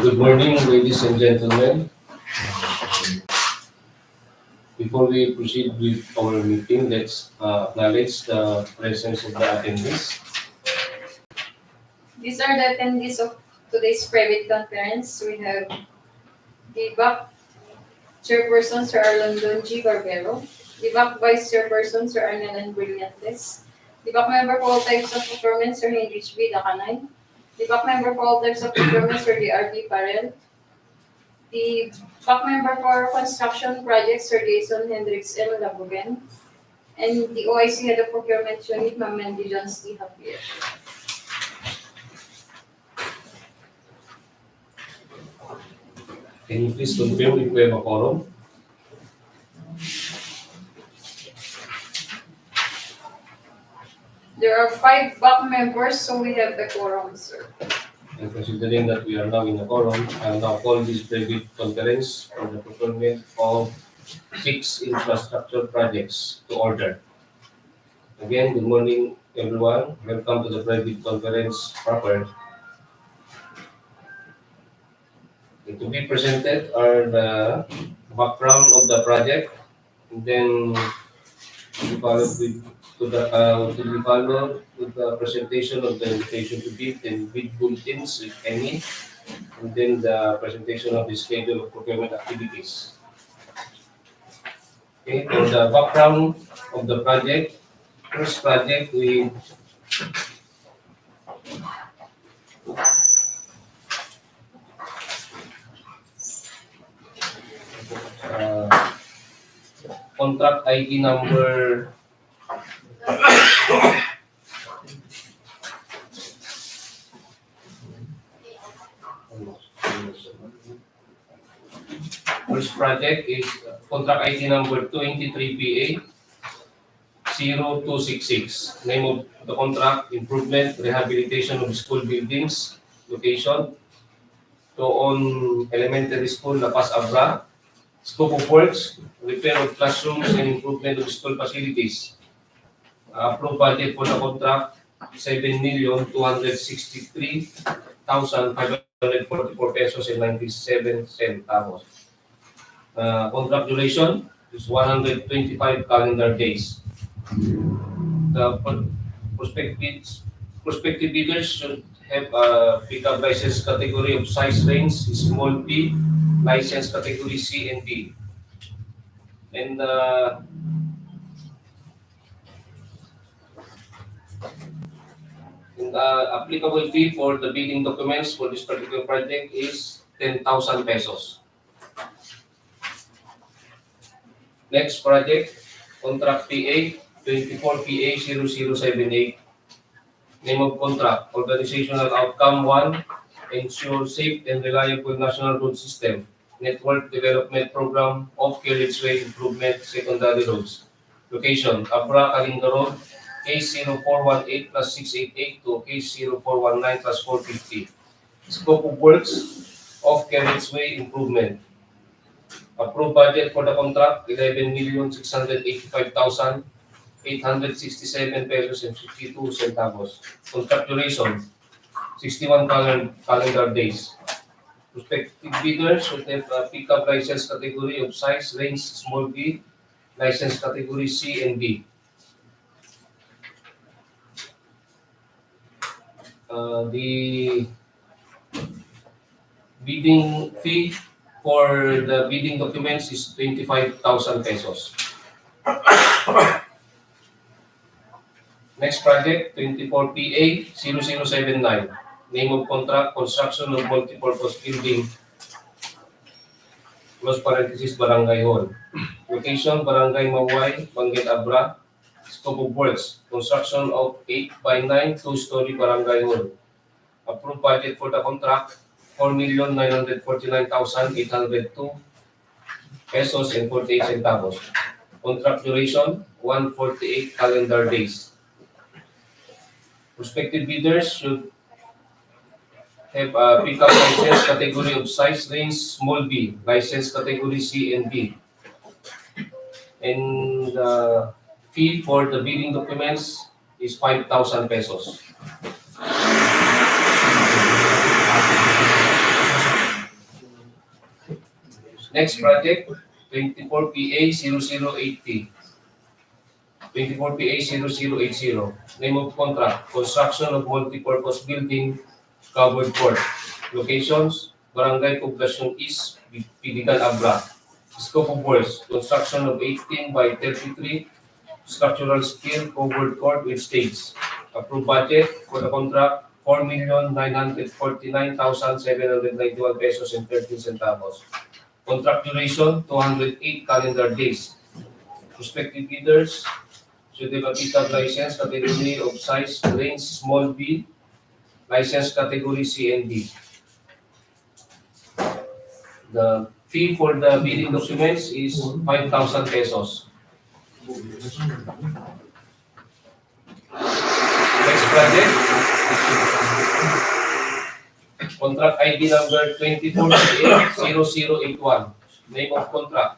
Good morning, ladies and gentlemen. Before we proceed with our meeting, let's acknowledge the presence of the attendees. These are the attendees of today's private conference. We have the BAC Chairperson, Sir Arlondon G. Barbero, the BAC Vice Chairperson, Sir Arnelan Brillantes, the BAC Member for all types of procurement, Sir Heinrich B. Dacanay, the BAC Member for all types of procurement, Sir D.R.B. Parel, the BAC Member for construction projects, Sir Jason Hendricks M. Labugen, and the OIC Head of Procurement Unit, Ma'am Mandy Johns D. Javier. Can you please confirm if we have a quorum? There are 5 BAC members, so we have the quorum, sir. And considering that we are now in a quorum, I will now call this private conference for the procurement of 6 infrastructure projects to order. Again, good morning, everyone. Welcome to the private conference proper. To be presented are the background of the project, and then we follow with the presentation of the invitation to bid and bid bulletins, if any, and then the presentation of the schedule of procurement activities. Okay, for the background of the project, first project we contract ID number first project is contract ID number 23PA 0266. Name of the contract: improvement, rehabilitation of school buildings, location Toon Elementary School, La Paz, Abra. Scope of works: repair of classrooms and improvement of school facilities. Approved budget for the contract: 7,263,544 pesos and 97 centavos. Contract duration is 125 calendar days. The prospective bidders should have a pickup license category of size range small p, license category C and D. And the applicable fee for the bidding documents for this particular project is 10,000 pesos. Next project, contract PA 24PA 0078. Name of contract: organizational outcome 1, ensure safe and reliable national road system, network development program, Off-Carriageway improvement, secondary roads. Location: Abra-Kalinga Road, case 0418 plus 688 to case 0419 plus 450. Scope of works: Off-Carriageway improvement. Approved budget for the contract: 11,685,867 pesos and 52 centavos. Contract duration: 61 calendar days. Prospective bidders should have a pickup license category of size range small b, license category C and D. The bidding fee for the bidding documents is 25,000 pesos. Next project, 24PA 0079. Name of contract: construction of multipurpose building, close parenthesis, Barangay Hall. Location: Barangay Maoay, Bangued, Abra. Scope of works: construction of 8x9 2-story Barangay Hall. Approved budget for the contract: 4,949,802 pesos and 48 centavos. Contract duration: 148 calendar days. Prospective bidders should have a pickup license category of size range small b, license category C and D. And the fee for the bidding documents is 5,000 pesos. Next project, 24PA0080. 24PA0080. Name of contract, construction of multi-purpose building, covered court. Locations, Barangay Poblacion East, Pididgan, Abra. Scope of works, construction of 18 by 33, structural steel covered court with stage. Approved budget for the contract, 4,949,791 pesos and 13 centavos. Contract duration, 208 calendar days. Prospective bidders should have a pickup license category of size range small b, license category C and D. The fee for the bidding documents is 5,000 pesos. Next project, contract ID number 240081. Name of contract,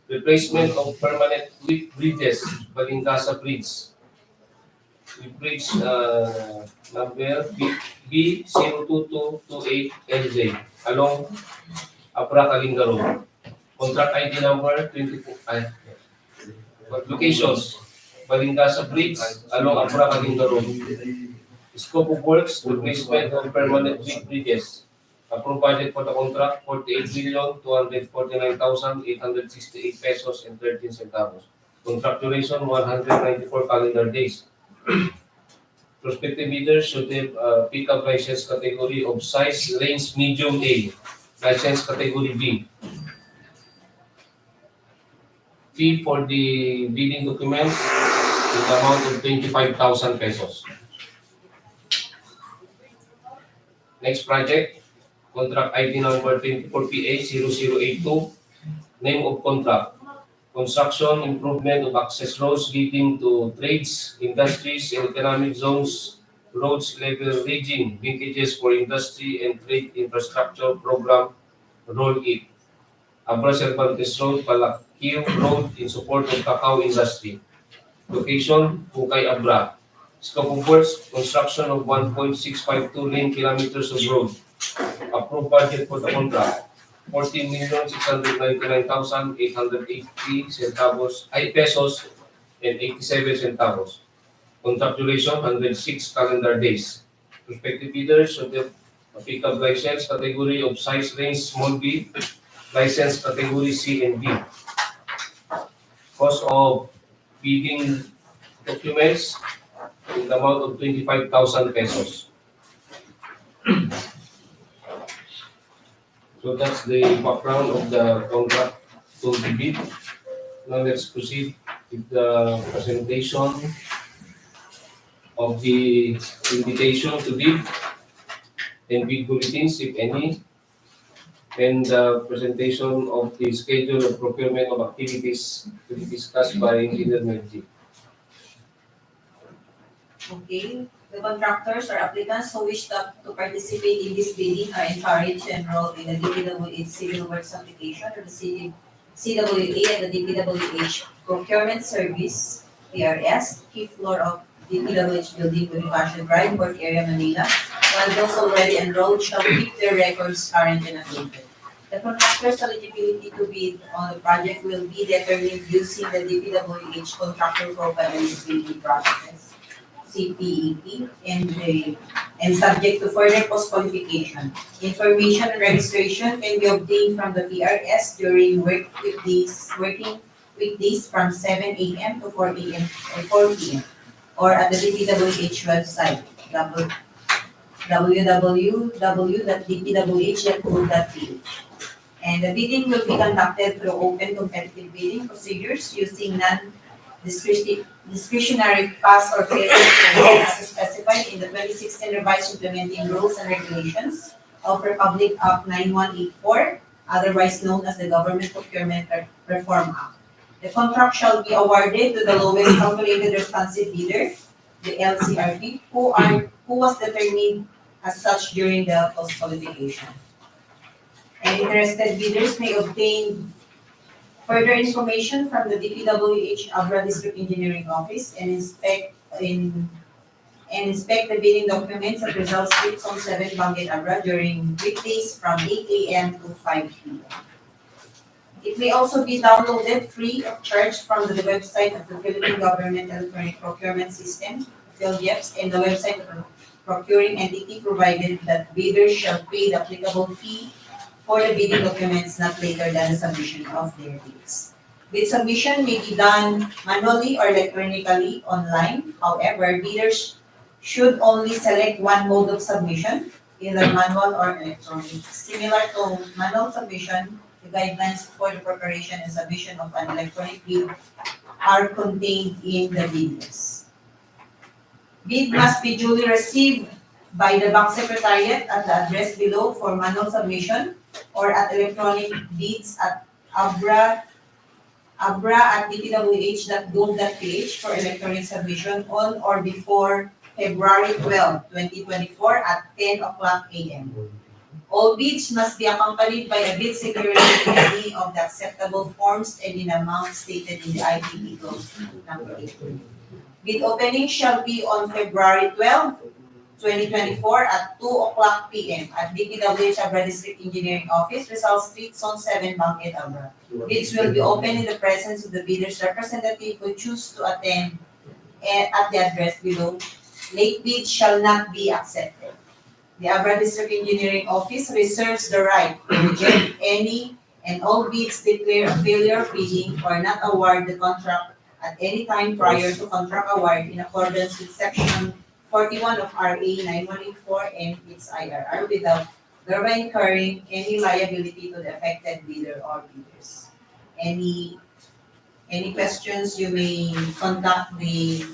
replacement of permanent bridges, Balingasa Bridge. Bridge number B02228LJ along Abra-Kalinga Road. Contract ID number 24. Locations, Balingasa Bridge along Abra-Kalinga Road. Scope of works, replacement of permanent bridges. Approved budget for the contract, 48,249,868 pesos and 13 centavos. Contract duration, 194 calendar days. Prospective bidders should have pickup license category of size range medium A, license category B. Fee for the bidding documents in the amount of 25,000 pesos. Next project, contract ID number 24PA0082. Name of contract, construction improvement of access roads leading to trades, industries, and economic zones, roads level region, linkages for industry and trade infrastructure program, Roll 8. Abra-Kalinga Road, Poblacion Road in support of cacao industry. Location, Bukay, Abra. Scope of works, construction of 1.652 lane kilometers of road. Approved budget for the contract, 14,699,880 centavos, pesos and 87 centavos. Contract duration, 106 calendar days. Prospective bidders should have a pickup license category of size range small b, license category C and D. Cost of bidding documents in the amount of 25,000 pesos. So that's the background of the contract to be bid. Now let's proceed with the presentation of the invitation to bid and bid bulletins, if any, and the presentation of the schedule of procurement of activities to be discussed by Engineer Melji. Okay, the contractors or applicants who wish to participate in this bidding are encouraged to enroll in the DPWH Civil Works application or the CWA and the DPWH Procurement Service, PRS, fifth floor of DPWH building, Bonifacio Drive, Port Area, Manila, while those already enrolled shall keep their records current and updated. The contractor's eligibility to bid on the project will be determined using the DPWH Contractor Profile Eligibility Process, CPEP, and subject to further post-qualification. Information and registration can be obtained from the PRS during working weekdays from 7 a.m. to 4 a.m. or 4 p.m. or at the DPWH website, www.dpwh.go.ph. And the bidding will be conducted through open competitive bidding procedures using non-discretionary pass or fail as specified in the 2016 revised implementing rules and regulations of Republic Act 9184, otherwise known as the Government Procurement Reform Act. The contract shall be awarded to the lowest calculated responsive bidder, the LCRB, who was determined as such during the post-qualification. And interested bidders may obtain further information from the DPWH Abra District Engineering Office and inspect the bidding documents at Results Street, Zone 7, Bangued, Abra during weekdays from 8 a.m. to 5 p.m. It may also be downloaded free of charge from the website of the Philippine Government Electronic Procurement System, PhilGEPS, and the website of the procuring entity, provided that bidders shall pay the applicable fee for the bidding documents not later than the submission of their bids. Bid submission may be done manually or electronically online. However, bidders should only select one mode of submission, either manual or electronic. Similar to manual submission, the guidelines for the preparation and submission of an electronic bid are contained in the bid list. Bid must be duly received by the Bank Secretariat at the address below for manual submission, or at electronic bids at abra@dpwh.gov.ph for electronic submission on or before February 12, 2024 at 10 o'clock a.m. All bids must be accompanied by a bid security in any of the acceptable forms and in amount stated in the IPP clause number 8. Bid opening shall be on February 12, 2024 at 2 o'clock p.m. at DPWH Abra District Engineering Office, Rizal Street, Zone 7, Bangued, Abra. Bids will be opened in the presence of the bidder's representative who choose to attend at the address below. Late bids shall not be accepted. The Abra District Engineering Office reserves the right to reject any and all bids declare a failure of bidding or not award the contract at any time prior to contract award in accordance with Section 41 of RA 9184 and its IRR without thereby incurring any liability to the affected bidder or bidders. Any questions, you may contact the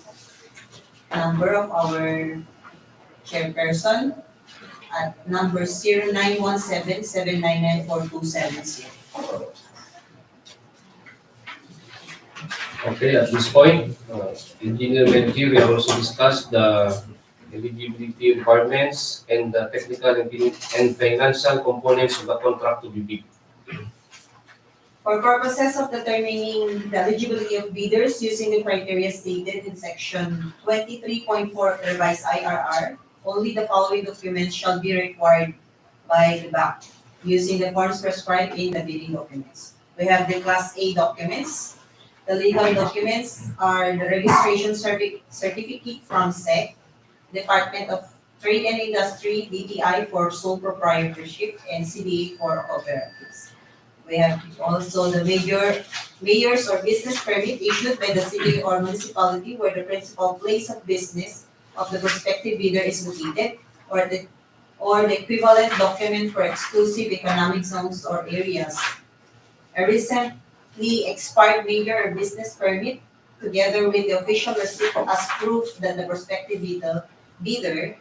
number of our chairperson at number 0917-799-4270. Okay, at this point, Engineer Menchi, we have also discussed the eligibility requirements and the technical and financial components of the contract to be bid. For purposes of determining the eligibility of bidders using the criteria stated in section 23.4 of the revised IRR, only the following documents shall be required by the BAC using the forms prescribed in the bidding documents. We have the Class A documents. The legal documents are the registration certificate from SEC, Department of Trade and Industry, DTI for sole proprietorship, and CDA for cooperatives. We have also the mayor's or business permit issued by the city or municipality where the principal place of business of the prospective bidder is located, or the equivalent document for exclusive economic zones or areas. A recently expired mayor or business permit, together with the official receipt as proof that the prospective bidder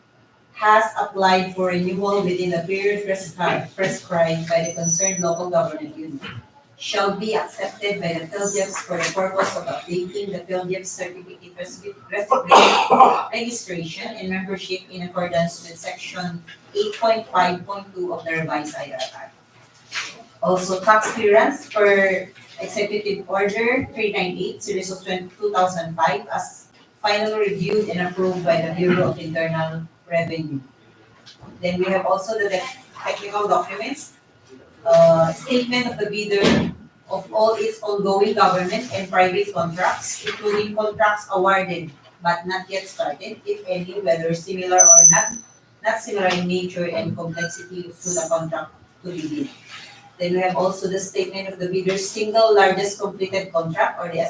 has applied for renewal within the period prescribed by the concerned local government unit, shall be accepted by the PhilGEPS for the purpose of updating the PhilGEPS certificate registration and membership in accordance with section 8.5.2 of the revised IRR. Also, tax clearance per Executive Order 398 Series of 2005 as finally reviewed and approved by the Bureau of Internal Revenue. Then we have also the technical documents, statement of the bidder of all its ongoing government and private contracts, including contracts awarded but not yet started, if any, whether similar or not similar in nature and complexity to the contract to be bid. Then we have also the statement of the bidder's single largest completed contract, or the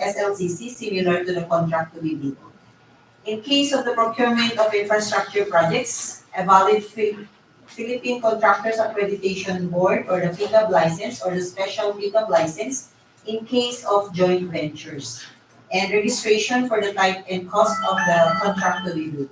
SLCC, similar to the contract to be bid. In case of the procurement of infrastructure projects, a valid Philippine Contractors Accreditation Board or the PICAB license or the special PICAB license in case of joint ventures, and registration for the type and cost of the contract to be bid.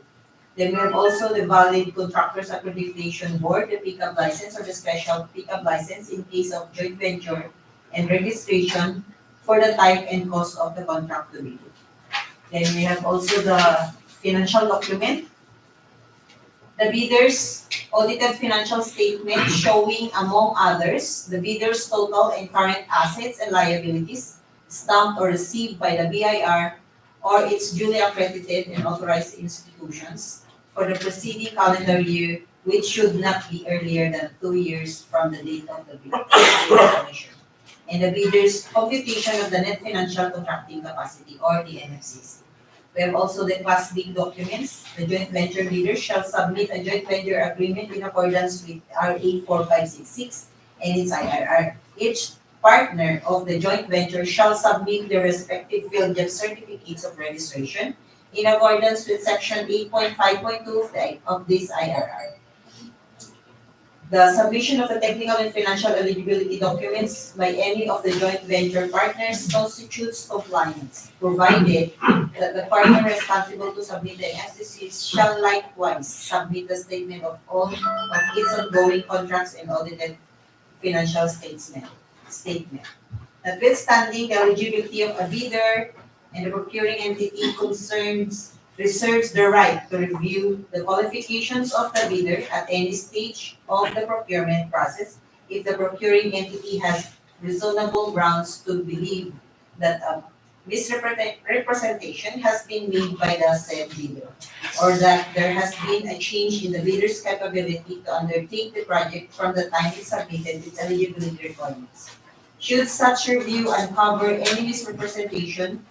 Then we have also the valid Contractors Accreditation Board, the PICAB license or the special PICAB license in case of joint venture, and registration for the type and cost of the contract to be bid. Then we have also the financial document, the bidder's audited financial statement showing, among others, the bidder's total and current assets and liabilities stamped or received by the BIR or its duly accredited and authorized institutions for the preceding calendar year, which should not be earlier than 2 years from the date of the bid submission. and the bidder's computation of the net financial contracting capacity, or the NFCC. We have also the Class B documents. The joint venture bidder shall submit a joint venture agreement in accordance with RA 4566 and its IRR. Each partner of the joint venture shall submit their respective field job certificates of registration in accordance with Section 8.5.2 of this IRR. The submission of the technical and financial eligibility documents by any of the joint venture partners constitutes compliance, provided that the partner responsible to submit the SCCs shall likewise submit the statement of all of its ongoing contracts and audited financial statement. Notwithstanding the eligibility of a bidder and the procuring entity reserves the right to review the qualifications of the bidder at any stage of the procurement process if the procuring entity has reasonable grounds to believe that a misrepresentation has been made by the said bidder, or that there has been a change in the bidder's capability to undertake the project from the time it submitted its eligibility requirements. Should such review uncover any misrepresentation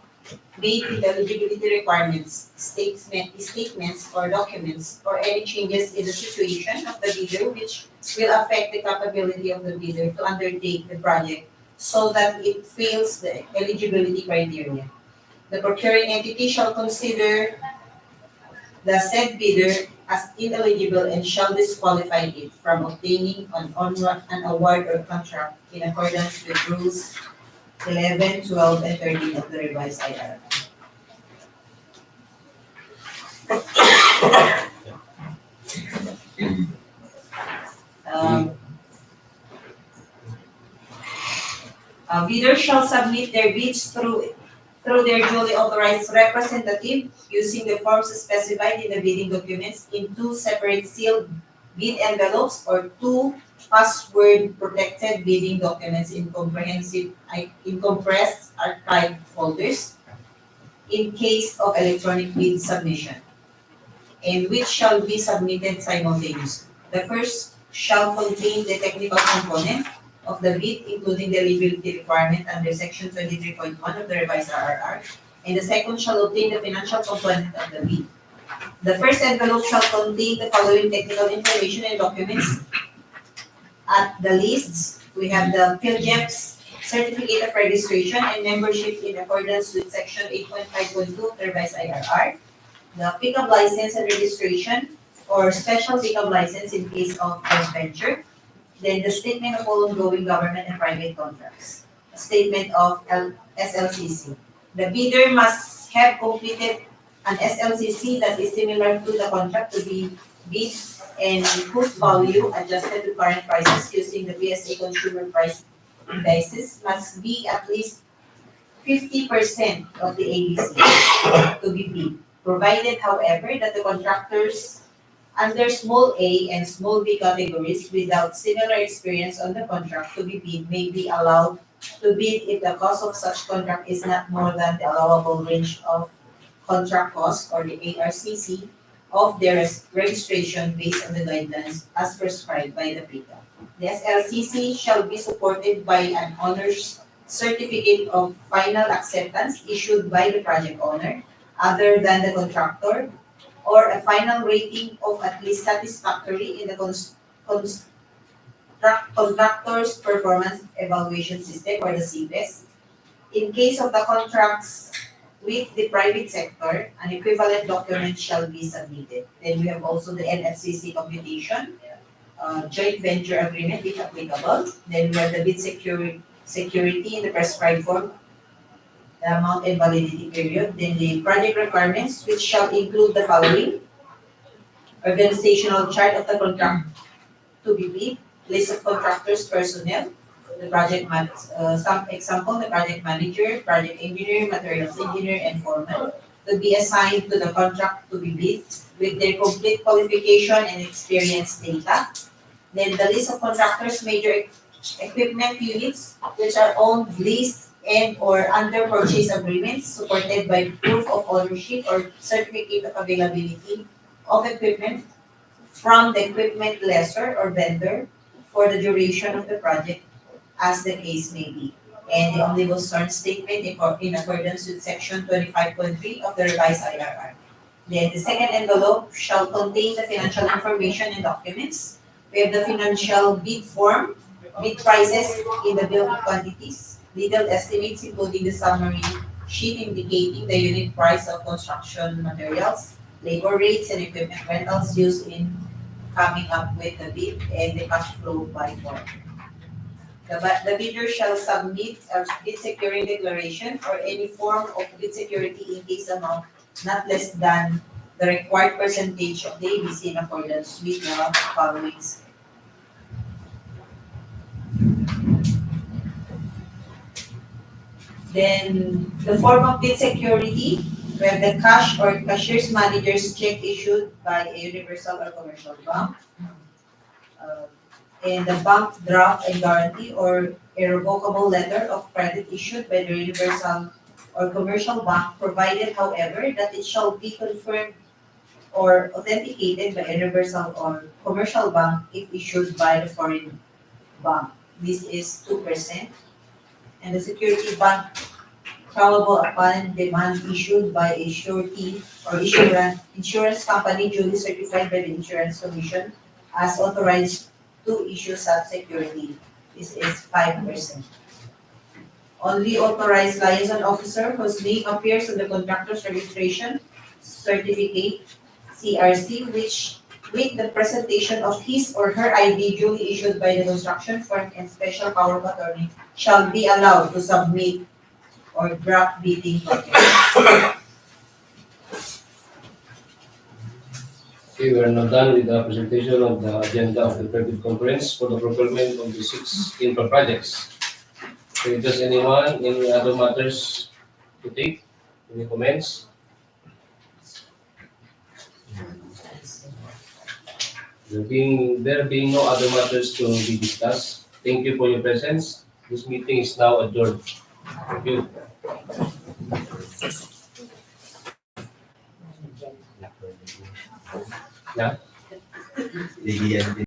made in the eligibility requirements, statements or documents, or any changes in the situation of the bidder which will affect the capability of the bidder to undertake the project so that it fails the eligibility criteria. The procuring entity shall consider the said bidder as ineligible and shall disqualify it from obtaining an award or contract in accordance with rules 11, 12, and 13 of the revised IRR. Bidders shall submit their bids through their duly authorized representative using the forms specified in the bidding documents in 2 separate sealed bid envelopes or 2 password-protected bidding documents in compressed archive folders in case of electronic bid submission, and which shall be submitted simultaneously. The first shall contain the technical component of the bid, including the eligibility requirement under Section 23.1 of the revised RRR, and the second shall obtain the financial component of the bid. The first envelope shall contain the following technical information and documents. At the lists, we have the PhilJEP's Certificate of Registration and Membership in accordance with Section 8.5.2 of the revised IRR, the pickup license and registration or special pickup license in case of joint venture, then the statement of all ongoing government and private contracts, a statement of SLCC. The bidder must have completed an SLCC that is similar to the contract to be bid and whose value adjusted to current prices using the PSA consumer price indices must be at least 50% of the ABC to be bid, provided, however, that the contractors under small a and small b categories without similar experience on the contract to be bid may be allowed to bid if the cost of such contract is not more than the allowable range of contract cost, or the ARCC, of their registration based on the guidelines as prescribed by the PICA. The SLCC shall be supported by an owner's certificate of final acceptance issued by the project owner, other than the contractor, or a final rating of at least satisfactory in the contractor's performance evaluation system, or the CPES. In case of the contracts with the private sector, an equivalent document shall be submitted. Then we have also the NFCC computation, joint venture agreement if applicable. Then we have the bid security in the prescribed form, the amount and validity period. Then the project requirements, which shall include the following: organizational chart of the contract to be bid, list of contractors' personnel, the some example, the project manager, project engineer, materials engineer, and foreman, to be assigned to the contract to be bid with their complete qualification and experience data. Then the list of contractors' major equipment units, which are owned, leased, and or under purchase agreements supported by proof of ownership or certificate of availability of equipment from the equipment lessor or vendor for the duration of the project, as the case may be. and the omnibus term statement in accordance with section 25.3 of the revised IRR. Then the second envelope shall contain the financial information and documents. We have the financial bid form, bid prices in the bill of quantities, legal estimates including the summary sheet indicating the unit price of construction materials, labor rates and equipment rentals used in coming up with the bid, and the cash flow by form. The bidder shall submit a bid securing declaration or any form of bid security in case amount not less than the required percentage of the ABC in accordance with the following. Then the form of bid security, where the cash or cashier's manager's check issued by a universal or commercial bank. And the bank draft and guarantee or irrevocable letter of credit issued by the universal or commercial bank, provided however that it shall be confirmed or authenticated by a universal or commercial bank if issued by the foreign bank. This is 2%. And the security bond callable upon demand issued by a surety or insurance company duly certified by the Insurance Commission as authorized to issue such security. This is 5%. Only authorized liaison officer whose name appears on the contractor's registration certificate, CRC, which with the presentation of his or her ID duly issued by the construction firm and special power of attorney shall be allowed to submit or draft bidding documents. Okay, we are now done with the presentation of the agenda of the private conference for the procurement of the 6 infra projects. So does anyone, any other matters to take? Any comments? There being no other matters to be discussed, thank you for your presence. This meeting is now adjourned. Thank you. Yeah.